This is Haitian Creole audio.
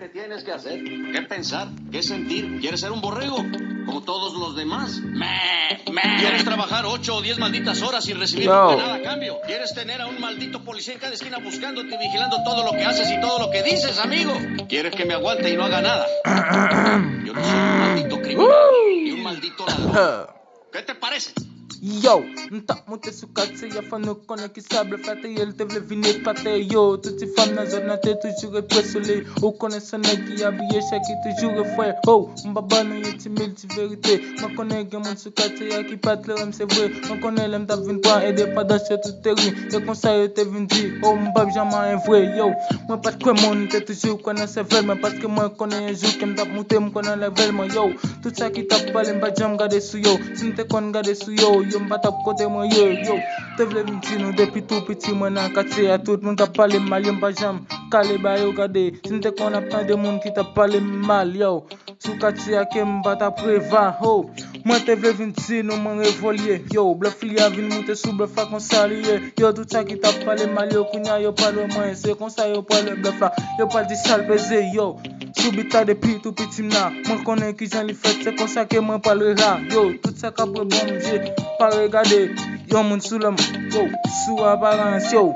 ¿Qué tienes que hacer? ¿Qué pensar? ¿Qué sentir? ¿Quieres ser un borrego? Como todos los demás. ¿Quieres trabajar 8 o 10 malditas horas sin recibir nada a cambio? ¿Quieres tener a un maldito policía en cada esquina buscándote y vigilando todo lo que haces y todo lo que dices, amigo? ¿Quieres que me aguante y no haga nada? Yo no soy un maldito criminal ni un maldito ladrón. ¿Qué te parece? Yo, tak monte sou kate, ya fa nou konen ki sable fate, yel te vle vine pate. Yo, touti fam nan zon nan te toujou represole. Ou konen son nèg ki habillé chaque qui toujours refoué. Oh, m'baba nou yon ti multi vérité. Moi konen gen moun sou kate ya ki pat le rem c'est vrai. Moi konen lem tap vin pran aider pendant ce tout terrain. Yo kon sa yo te vin di, oh m'bab jaman vrai. Yo, moi pat kwe moun te toujours konen se velman parce que moi konen un jour que m'tap monter m'konen level moi. Yo, tout ça qui tap pale m'ba jam gade sou yo. Si m'te kon gade sou yo, yo m'ba tap kote moi yo. Te vle vin ti nou depuis tout petit moi nan quartier a tout moun ka pale mal yo m'ba jam kale ba yo gade. Si m'te kon ap tan de moun ki tap pale mal yo. Sou quartier a ke m'ba tap preva ho. Moi te vle vin ti nou m'en révolier. Yo, bluff li a vin monter sou bluff a kon salier. Yo tout ça qui tap pale mal yo kounya yo pale moi c'est comme ça yo pale bluff la. Yo pale di sale baiser yo. Soubita depuis tout petit m'na. Moi connais qui j'en li fait c'est comme ça que moi parlera. Yo, tout ça ka bon j'ai pas regardé. Yo moun sou l'homme, yo, sous apparence yo.